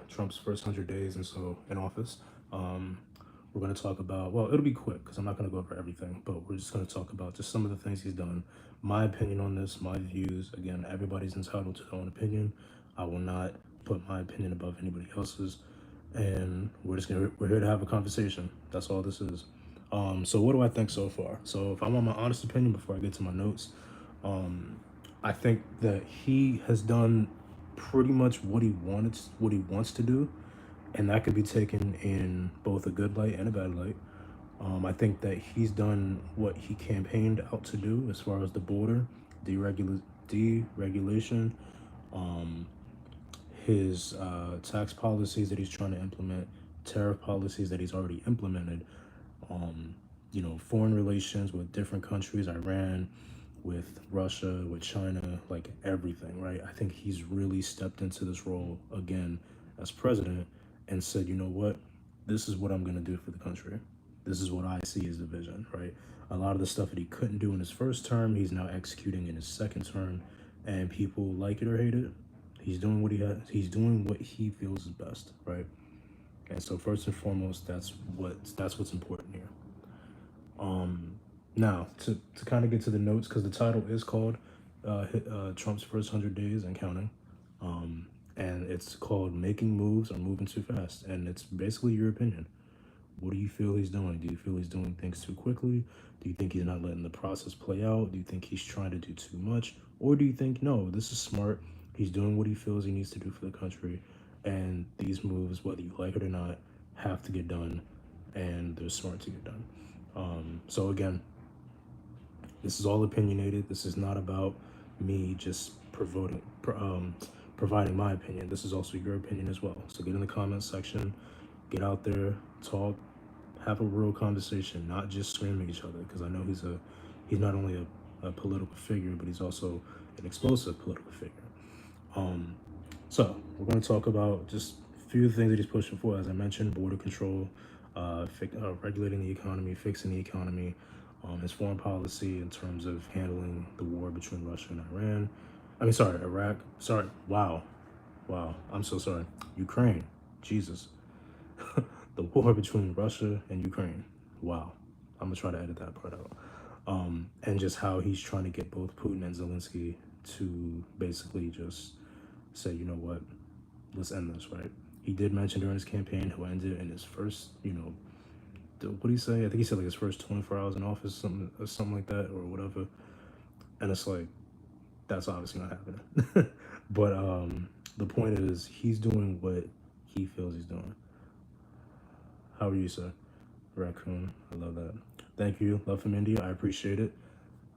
Trump's first 100 days in office. Um, we're going to talk about, well, it'll be quick because I'm not going to go over everything, but we're just going to talk about just some of the things he's done, my opinion on this, my views. Again, everybody's entitled to their own opinion. I will not put my opinion above anybody else's. And we're here to have a conversation. That's all this is. So what do I think so far? So if I want my honest opinion before I get to my notes, I think that he has done pretty much what he wants to do, and that could be taken in both a good light and a bad light. I think that he's done what he campaigned out to do as far as the border, deregulation, um, his tax policies that he's trying to implement, tariff policies that he's already implemented, um, foreign relations with different countries, Iran, with Russia, with China, like everything, right? I think he's really stepped into this role again as president and said, you know what, this is what I'm going to do for the country. This is what I see as the vision, right? A lot of the stuff that he couldn't do in his first term, he's now executing in his second term, and people like it or hate it. He's doing what he feels is best, right? And so first and foremost, that's what's important here. Um, Now to kind of get to the notes, because the title is called Trump's First 100 Days and Counting, and it's called Making Moves or Moving Too Fast, and it's basically your opinion. What do you feel he's doing? Do you feel he's doing things too quickly? Do you think he's not letting the process play out? Do you think he's trying to do too much? Or do you think, no, this is smart? He's doing what he feels he needs to do for the country. And these moves, whether you like it or not, have to get done. And they're smart to get done. So, again, this is all opinionated. This is not about me just providing my opinion. This is also your opinion as well. So get in the comments section, get out there, talk, have a real conversation, not just scream at each other. Because I know he's not only a political figure, but he's also an explosive political figure. So we're going to talk about just a few things that he's pushing for. As I mentioned, border control, regulating the economy, fixing the economy, his foreign policy in terms of handling the war between Russia and Iran. I mean, sorry, Iraq. Sorry, wow. I'm so sorry. Ukraine. Jesus. The war between Russia and Ukraine. Wow. I'm gonna try to edit that part out. And just how he's trying to get both Putin and Zelensky to basically just say, you know what, let's end this, right? He did mention during his campaign he'll end it in his first, what did he say? I think he said like his first 24 hours in office, something like that, or whatever. And it's like, that's obviously not happening. But the point is, he's doing what he feels he's doing. How are you, sir? Raccoon, I love that. Thank you. Love from India. I appreciate it.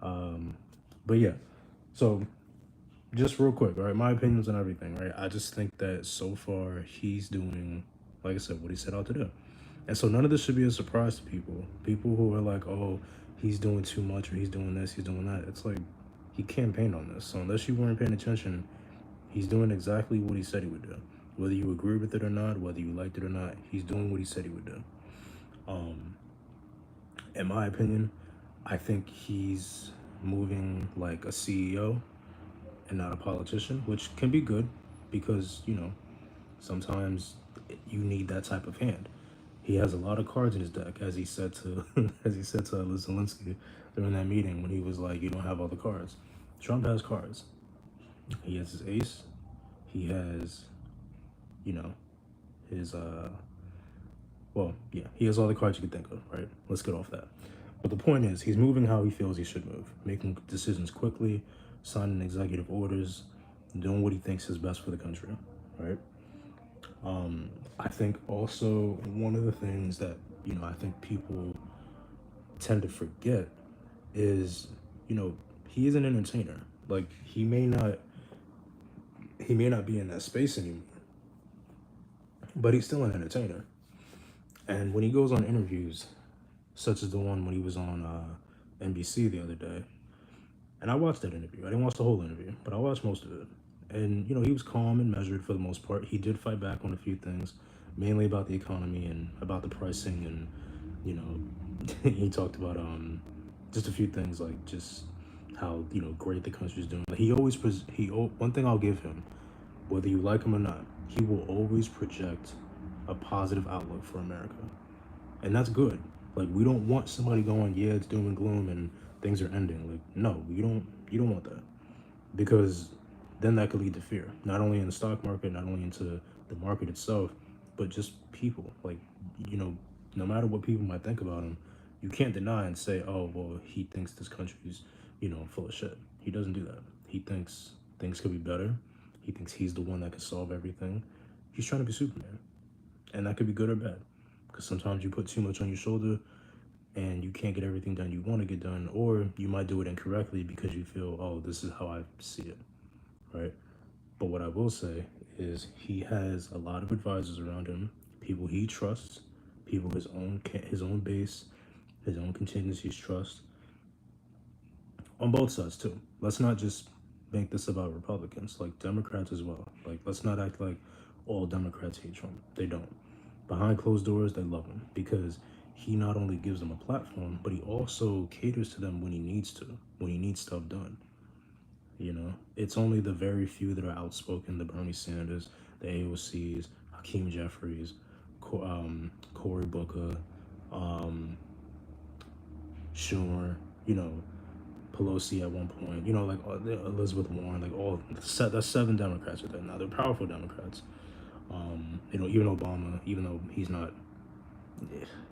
But yeah, so just real quick, all right, my opinions on everything, right? I just think that so far he's doing, like I said, what he set out to do. And so none of this should be a surprise to people. People who are like, oh, he's doing too much or he's doing this, he's doing that. It's like he campaigned on this. So unless you weren't paying attention, he's doing exactly what he said he would do. Whether you agree with it or not, whether you liked it or not, he's doing what he said he would do. In my opinion, I think he's moving like a CEO and not a politician, which can be good because, sometimes you need that type of hand. He has a lot of cards in his deck, as he said to as he said to Zelensky during that meeting when he was like, "You don't have all the cards." Trump has cards. He has his ace. He has, you know, his well, yeah, he has all the cards you can think of, right? Let's get off that. But the point is, he's moving how he feels he should move, making decisions quickly, signing executive orders, doing what he thinks is best for the country, right? I think also one of the things that, I think people tend to forget is, he is an entertainer. Like he may not be in that space anymore, but he's still an entertainer. And when he goes on interviews, such as the one when he was on NBC the other day, and I watched that interview. I didn't watch the whole interview, but I watched most of it. And he was calm and measured for the most part. He did fight back on a few things, mainly about the economy and about the pricing, and he talked about just a few things like just how great the country's doing. Like he always one thing I'll give him Whether you like him or not, he will always project a positive outlook for America. And that's good. Like, we don't want somebody going, yeah, it's doom and gloom and things are ending. Like, no, you don't want that. Because then that could lead to fear. Not only in the stock market, not only into the market itself, but just people. Like, you know, no matter what people might think about him, you can't deny and say, oh, well, he thinks this country's, full of shit. He doesn't do that. He thinks things could be better. He thinks he's the one that can solve everything. He's trying to be Superman. And that could be good or bad. Because sometimes you put too much on your shoulder and you can't get everything done you want to get done, or you might do it incorrectly because you feel, oh, this is how I see it, right? But what I will say is he has a lot of advisors around him, people he trusts, people his own base, his own contingencies trust, on both sides too. Let's not just make this about Republicans, like Democrats as well. Like, let's not act like all Democrats hate Trump. They don't. Behind closed doors, they love him because he not only gives them a platform, but he also caters to them when he needs to, when he needs stuff done. It's only the very few that are outspoken: the Bernie Sanders, the AOCs, Hakeem Jeffries, Cory Booker, um, Schumer, Pelosi at one point, like Elizabeth Warren, like that's 7 Democrats with that. Now they're powerful Democrats. Even Obama, even though he's not,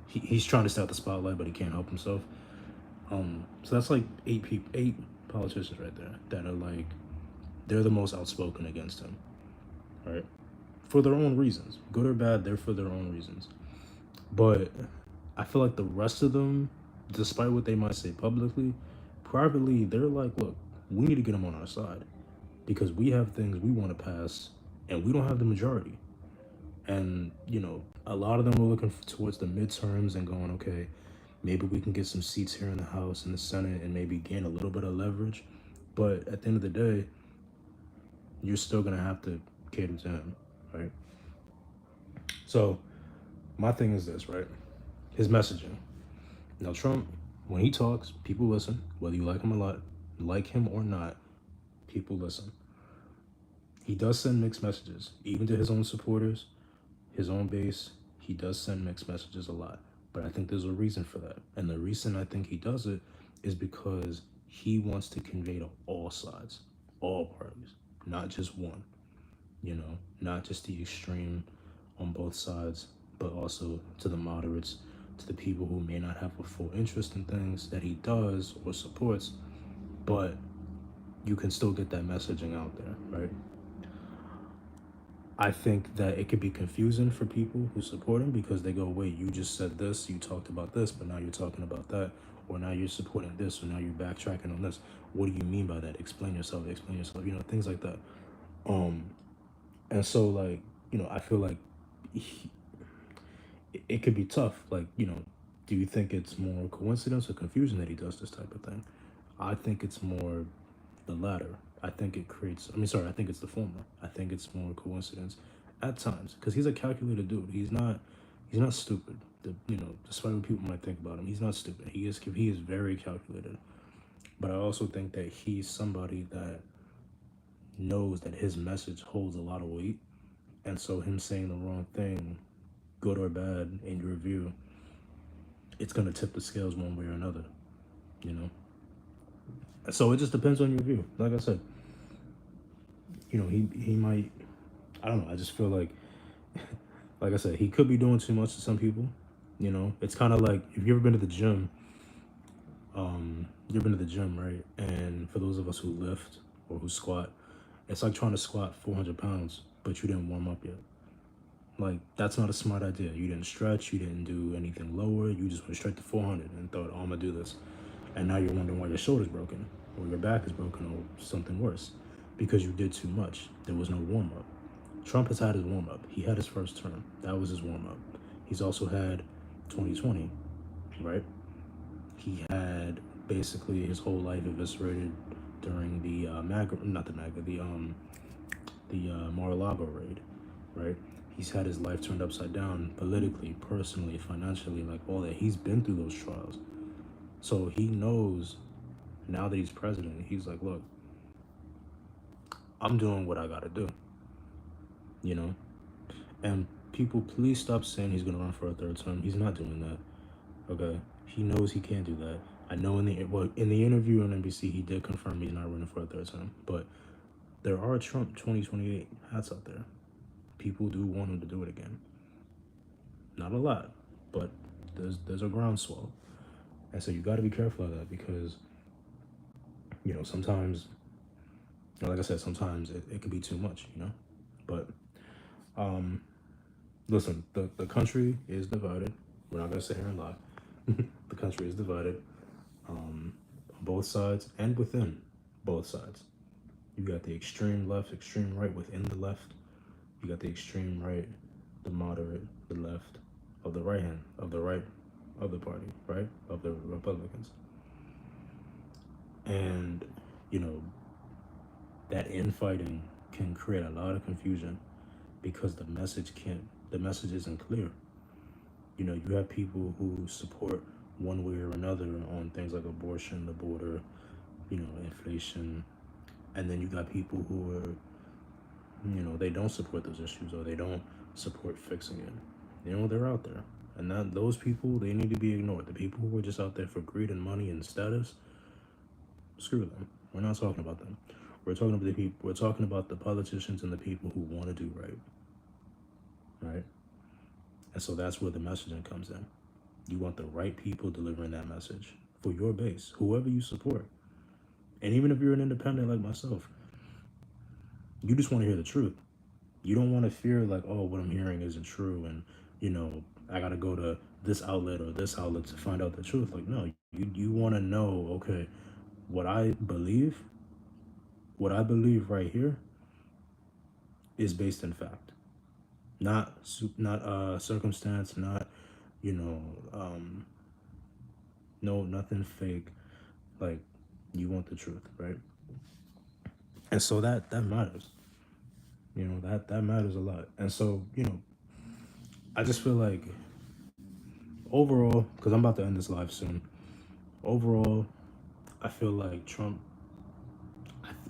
he's trying to stay out the spotlight, but he can't help himself. So that's like 8 politicians right there that are like, they're the most outspoken against him, right? For their own reasons, good or bad, they're for their own reasons. But I feel like the rest of them, despite what they might say publicly, privately, they're like, look, we need to get him on our side because we have things we want to pass and we don't have the majority. And, a lot of them were looking towards the midterms and going, okay, maybe we can get some seats here in the House and the Senate and maybe gain a little bit of leverage. But at the end of the day, you're still going to have to cater to him, right? So my thing is this, right? His messaging. Now, Trump, when he talks, people listen. Whether you like him or not, people listen. He does send mixed messages, even to his own supporters, his own base. He does send mixed messages a lot. But I think there's a reason for that. And the reason I think he does it is because he wants to convey to all sides, all parties, not just one, not just the extreme on both sides, but also to the moderates, to the people who may not have a full interest in things that he does or supports, but you can still get that messaging out there, right? I think that it could be confusing for people who support him because they go, wait, you just said this, you talked about this, but now you're talking about that, or now you're supporting this, or now you're backtracking on this. What do you mean by that? Explain yourself, things like that. And so, like, I feel like it could be tough. Like, do you think it's more coincidence or confusion that he does this type of thing? I think it's more the latter. I think it's the former. I think it's more coincidence at times because he's a calculated dude. He's not stupid. Despite what people might think about him, he's not stupid. He is very calculated. But I also think that he's somebody that knows that his message holds a lot of weight, and so him saying the wrong thing, good or bad, in your view, it's gonna tip the scales one way or another. So it just depends on your view. Like I said, he might. I don't know. I just feel like I said, he could be doing too much to some people. It's kind of like if you ever been to the gym. You've been to the gym, right? And for those of us who lift or who squat, it's like trying to squat 400 pounds, but you didn't warm up yet. Like, that's not a smart idea. You didn't stretch, you didn't do anything lower, you just went straight to 400 and thought, oh, I'm gonna do this. And now you're wondering why your shoulder's broken, or your back is broken, or something worse, because you did too much. There was no warm up. Trump has had his warm up. He had his first term. That was his warm up. He's also had 2020, right? He had basically his whole life eviscerated during the Mar-a-Lago raid, right? He's had his life turned upside down politically, personally, financially, like all that. He's been through those trials. So he knows now that he's president, he's like, look, I'm doing what I gotta do. you know? And people, please stop saying he's going to run for a third term. He's not doing that, okay? He knows he can't do that. I know in the interview on NBC, he did confirm he's not running for a third term, but there are Trump 2028 hats out there. People do want him to do it again. Not a lot, but there's a groundswell. And so you got to be careful of that because, sometimes, like I said, sometimes it can be too much, But um, listen, the country is divided. We're not going to sit here and lie. The country is divided on both sides and within both sides. You got the extreme left, extreme right within the left. You got the extreme right, the moderate, the left, of the right hand, of the right of the party, right? Of the Republicans. And, you know, that infighting can create a lot of confusion because the message isn't clear. You have people who support one way or another on things like abortion, the border, inflation. And then you got people who are, they don't support those issues or they don't support fixing it. They're out there. And those people, they need to be ignored. The people who are just out there for greed and money and status, screw them. We're not talking about them. We're talking about the people. We're talking about the politicians and the people who want to do right. Right? And so that's where the messaging comes in. You want the right people delivering that message for your base, whoever you support. And even if you're an independent like myself, you just want to hear the truth. You don't want to fear like, oh, what I'm hearing isn't true, and I gotta go to this outlet or this outlet to find out the truth. Like, no, you want to know, okay, what I believe, right here is based in fact, not circumstance, not you know, no, nothing fake. Like, you want the truth, right? And so that matters. That matters a lot. And so I just feel like overall, because I'm about to end this live soon. Overall, I feel like Trump.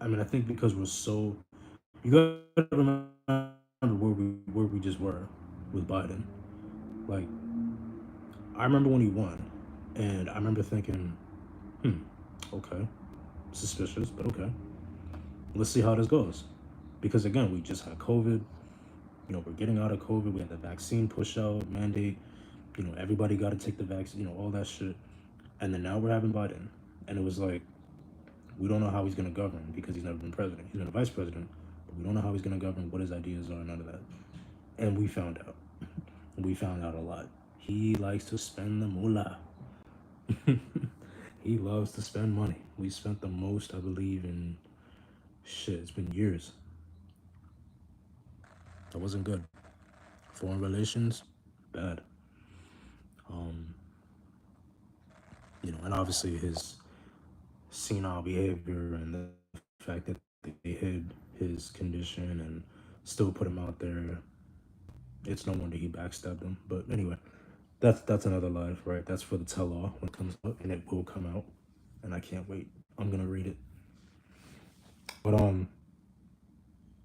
I think because we're so, you gotta remember where we just were with Biden. Like, I remember when he won, and I remember thinking, okay, suspicious, but okay, let's see how this goes. Because again, we just had COVID. We're getting out of COVID. We had the vaccine push out mandate. Everybody got to take the vaccine. All that shit. And then now we're having Biden, and it was like, we don't know how he's gonna govern because he's never been president. He's been a vice president, but we don't know how he's gonna govern, what his ideas are, none of that. And we found out. We found out a lot. He likes to spend the moolah. He loves to spend money. We spent the most, I believe, in shit. It's been years. That wasn't good. Foreign relations, bad. Um, and obviously his senile behavior and the fact that they hid his condition and still put him out there. It's no wonder he backstabbed him. But anyway, that's another life, right? That's for the tell-all when it comes out, and it will come out, and I can't wait. I'm gonna read it. But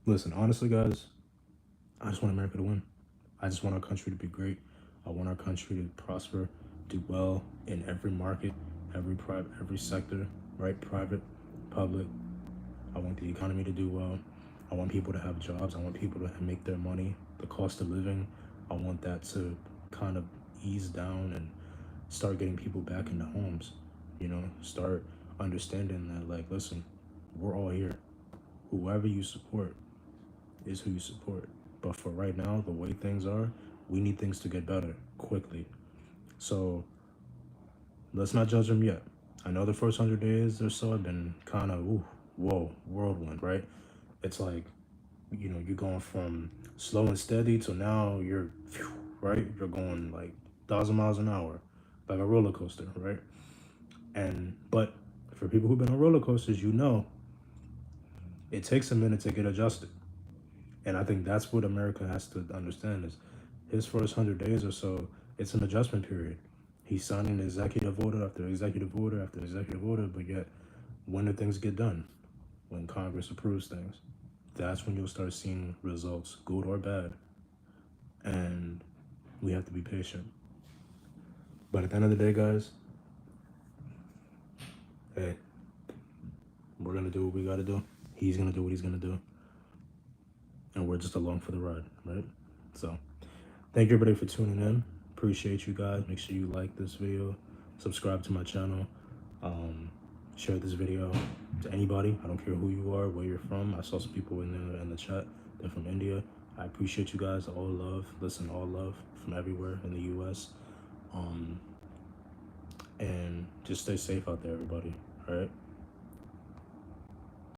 listen, honestly, guys, I just want America to win. I just want our country to be great. I want our country to prosper, do well in every market, every sector, right? Private, public. I want the economy to do well. I want people to have jobs. I want people to make their money. The cost of living, I want that to kind of ease down and start getting people back into homes. Start understanding that, like, listen, we're all here. Whoever you support is who you support. But for right now, the way things are, we need things to get better quickly. So let's not judge them yet. I know the first 100 days or so have been kind of, whoa, whirlwind, right? It's like, you're going from slow and steady to now you're, right? You're going like 1,000 miles an hour, like a roller coaster, right? But for people who've been on roller coasters, it takes a minute to get adjusted. And I think that's what America has to understand is his first 100 days or so, it's an adjustment period. He's signing executive order after executive order after executive order, but yet when do things get done? When Congress approves things. that's when you'll start seeing results, good or bad. And we have to be patient. But at the end of the day, guys, hey, we're gonna do what we gotta do. He's gonna do what he's gonna do. And we're just along for the ride, right? So thank you everybody for tuning in. Appreciate you guys. Make sure you like this video, subscribe to my channel, share this video to anybody. I don't care who you are, where you're from. I saw some people in the chat. They're from India. I appreciate you guys. All love. Listen, all love from everywhere in the U.S. And just stay safe out there, everybody. All right.